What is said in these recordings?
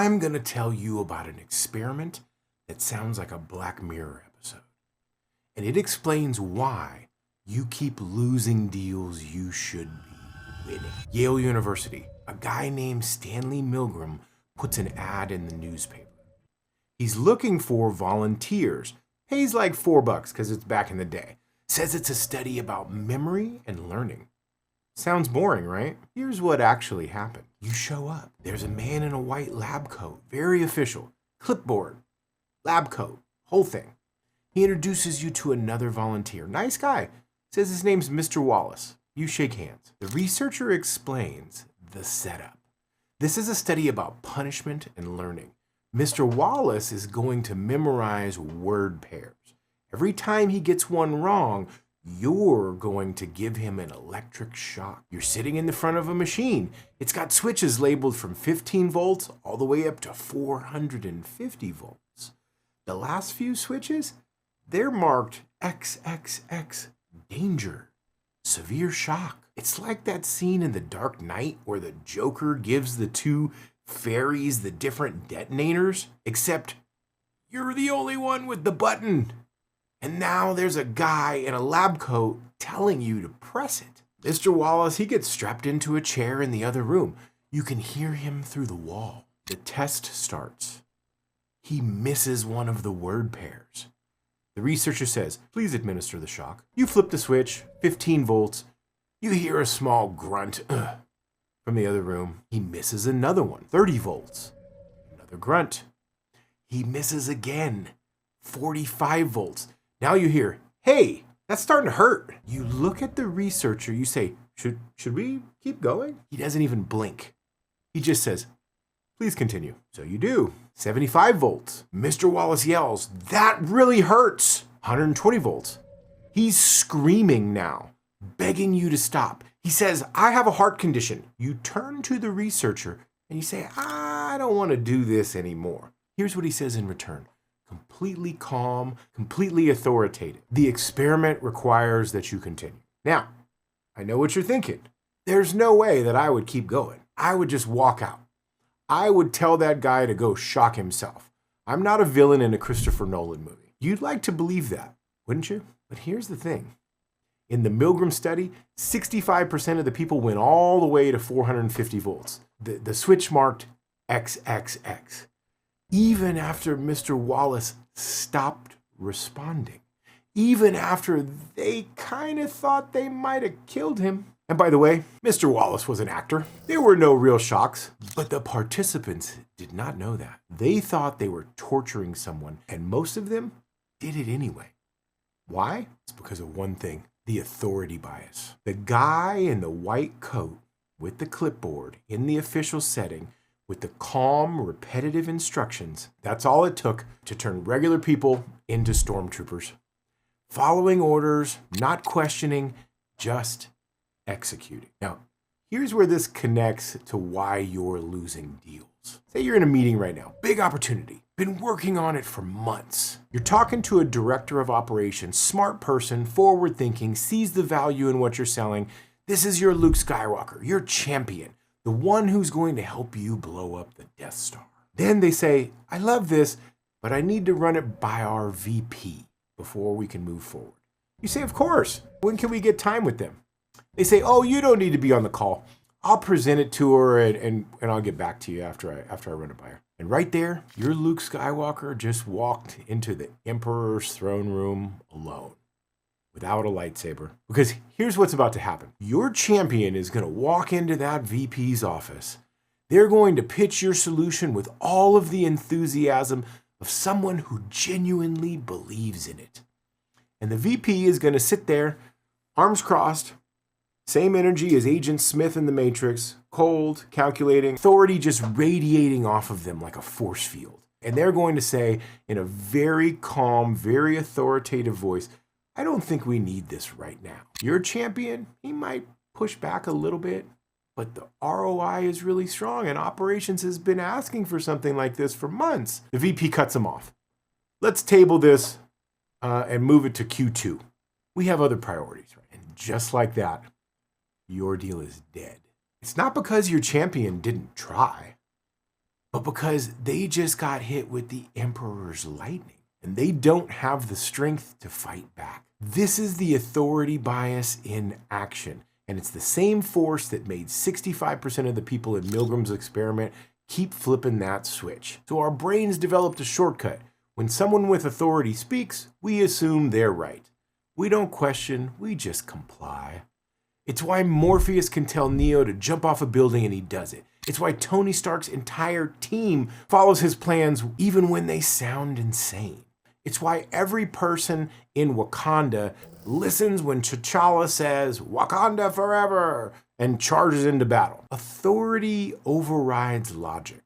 I'm going to tell you about an experiment that sounds like a Black Mirror episode. And it explains why you keep losing deals you should be winning. Yale University, a guy named Stanley Milgram puts an ad in the newspaper. He's looking for volunteers. Pays like $4 because it's back in the day. Says it's a study about memory and learning. Sounds boring, right? Here's what actually happened. You show up. There's a man in a white lab coat, very official. Clipboard, lab coat, whole thing. He introduces you to another volunteer. Nice guy. Says his name's Mr. Wallace. You shake hands. The researcher explains the setup. This is a study about punishment and learning. Mr. Wallace is going to memorize word pairs. Every time he gets one wrong, you're going to give him an electric shock. You're sitting in the front of a machine. It's got switches labeled from 15 volts all the way up to 450 volts. The last few switches, they're marked XXX, danger, severe shock. It's like that scene in The Dark Knight where the Joker gives the two fairies the different detonators, except you're the only one with the button. And now there's a guy in a lab coat telling you to press it. Mr. Wallace, he gets strapped into a chair in the other room. You can hear him through the wall. The test starts. He misses one of the word pairs. The researcher says, please administer the shock. You flip the switch, 15 volts. You hear a small grunt from the other room. He misses another one, 30 volts. Another grunt. He misses again, 45 volts. Now you hear, hey, that's starting to hurt. You look at the researcher, you say, should we keep going? He doesn't even blink. He just says, please continue. So you do. 75 volts. Mr. Wallace yells, that really hurts. 120 volts. He's screaming now, begging you to stop. He says, I have a heart condition. You turn to the researcher and you say, I don't want to do this anymore. Here's what he says in return. Completely calm, completely authoritative. The experiment requires that you continue. Now, I know what you're thinking. There's no way that I would keep going. I would just walk out. I would tell that guy to go shock himself. I'm not a villain in a Christopher Nolan movie. You'd like to believe that, wouldn't you? But here's the thing. In the Milgram study, 65% of the people went all the way to 450 volts. The switch marked XXX. Even after Mr. Wallace stopped responding. Even after they kind of thought they might have killed him. And by the way, Mr. Wallace was an actor. There were no real shocks, but the participants did not know that. They thought they were torturing someone, and most of them did it anyway. Why? It's because of one thing, the authority bias. The guy in the white coat with the clipboard in the official setting with the calm, repetitive instructions, that's all it took to turn regular people into stormtroopers. Following orders, not questioning, just executing. Now, here's where this connects to why you're losing deals. Say you're in a meeting right now, big opportunity, been working on it for months. You're talking to a director of operations, smart person, forward thinking, sees the value in what you're selling. This is your Luke Skywalker, your champion, the one who's going to help you blow up the Death Star. Then they say, I love this, but I need to run it by our VP before we can move forward. You say, of course. When can we get time with them? They say, oh, you don't need to be on the call. I'll present it to her and I'll get back to you after I run it by her. And right there, your Luke Skywalker just walked into the Emperor's throne room alone, without a lightsaber. Because here's what's about to happen. Your champion is going to walk into that VP's office. They're going to pitch your solution with all of the enthusiasm of someone who genuinely believes in it. And the VP is going to sit there, arms crossed, same energy as Agent Smith in The Matrix, cold, calculating, authority just radiating off of them like a force field. And they're going to say in a very calm, very authoritative voice, I don't think we need this right now. Your champion, he might push back a little bit, but the ROI is really strong and operations has been asking for something like this for months. The VP cuts him off. Let's table this and move it to Q2. We have other priorities, right? And just like that, your deal is dead. It's not because your champion didn't try. but because they just got hit with the Emperor's lightning and they don't have the strength to fight back. This is the authority bias in action. And it's the same force that made 65% of the people in Milgram's experiment keep flipping that switch. So our brains developed a shortcut. When someone with authority speaks, we assume they're right. We don't question, we just comply. It's why Morpheus can tell Neo to jump off a building and he does it. It's why Tony Stark's entire team follows his plans even when they sound insane. It's why every person in Wakanda listens when T'Challa says, "Wakanda forever," and charges into battle. Authority overrides logic.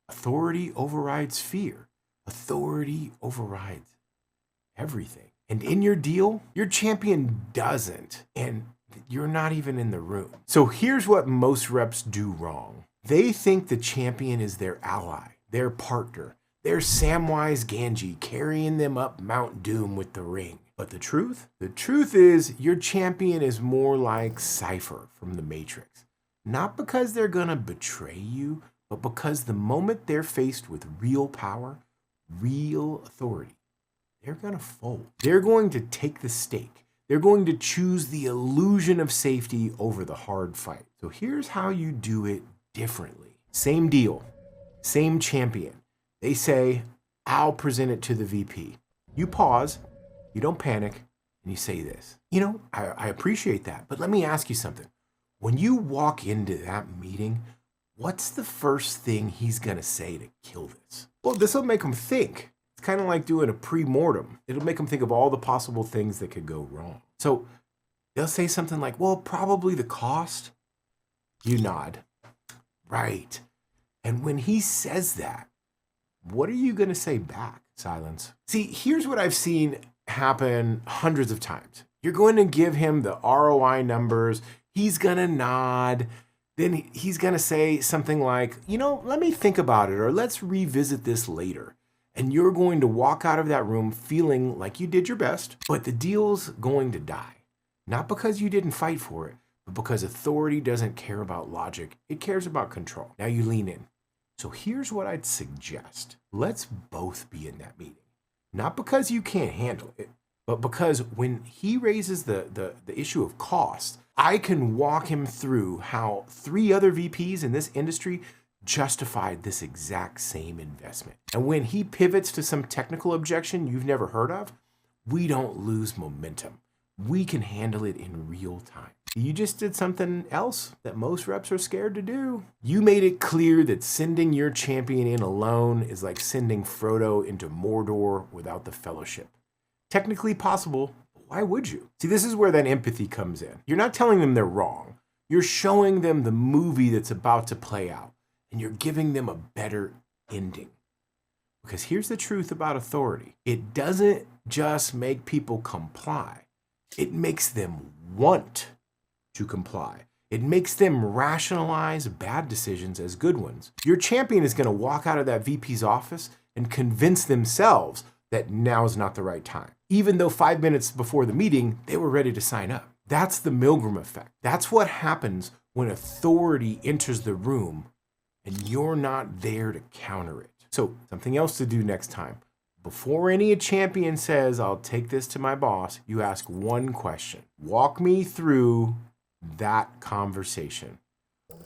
Authority overrides fear. Authority overrides everything. And in your deal, your champion doesn't. And you're not even in the room. So here's what most reps do wrong. They think the champion is their ally, their partner. They're Samwise Gamgee carrying them up Mount Doom with the ring. But the truth? The truth is your champion is more like Cypher from the Matrix. Not because they're gonna betray you, but because the moment they're faced with real power, real authority, they're gonna fold. They're going to take the stake. They're going to choose the illusion of safety over the hard fight. So here's how you do it differently. Same deal, same champion. They say, "I'll present it to the VP." You pause, you don't panic, and you say this. I appreciate that, but let me ask you something. When you walk into that meeting, what's the first thing he's gonna say to kill this? Well, this will make him think. It's kind of like doing a pre-mortem. It'll make them think of all the possible things that could go wrong. So they'll say something like, "Well, probably the cost." You nod. Right. And when he says that, what are you going to say back? Silence. See, here's what I've seen happen hundreds of times. You're going to give him the ROI numbers. He's going to nod. Then he's going to say something like, "Let me think about it," or "Let's revisit this later." And you're going to walk out of that room feeling like you did your best, but the deal's going to die. Not because you didn't fight for it, but because authority doesn't care about logic. It cares about control. Now you lean in. So here's what I'd suggest. Let's both be in that meeting. Not because you can't handle it, but because when he raises the issue of cost, I can walk him through how 3 other VPs in this industry justified this exact same investment. And when he pivots to some technical objection you've never heard of, we don't lose momentum. We can handle it in real time. You just did something else that most reps are scared to do. You made it clear that sending your champion in alone is like sending Frodo into Mordor without the Fellowship. Technically possible, but why would you? See, this is where that empathy comes in. You're not telling them they're wrong. You're showing them the movie that's about to play out, and you're giving them a better ending. Because here's the truth about authority. It doesn't just make people comply. It makes them want to comply. It makes them rationalize bad decisions as good ones. Your champion is going to walk out of that VP's office and convince themselves that now is not the right time, even though 5 minutes before the meeting, they were ready to sign up. That's the Milgram effect. That's what happens when authority enters the room and you're not there to counter it. So something else to do next time. Before any champion says, "I'll take this to my boss," you ask one question. Walk me through that conversation.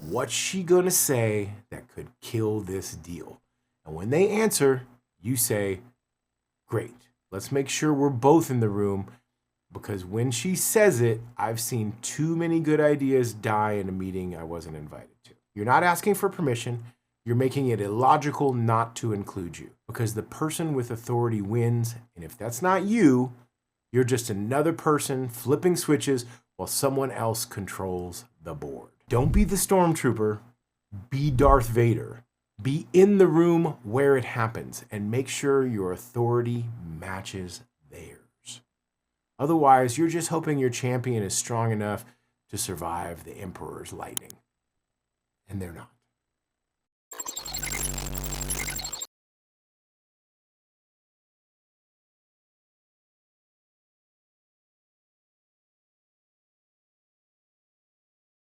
What's she gonna say that could kill this deal? And when they answer, you say, "Great, let's make sure we're both in the room," because when she says it, I've seen too many good ideas die in a meeting I wasn't invited to. You're not asking for permission. You're making it illogical not to include you, because the person with authority wins. And if that's not you, you're just another person flipping switches while someone else controls the board. Don't be the stormtrooper, be Darth Vader. Be in the room where it happens and make sure your authority matches theirs. Otherwise, you're just hoping your champion is strong enough to survive the Emperor's lightning. And they're not.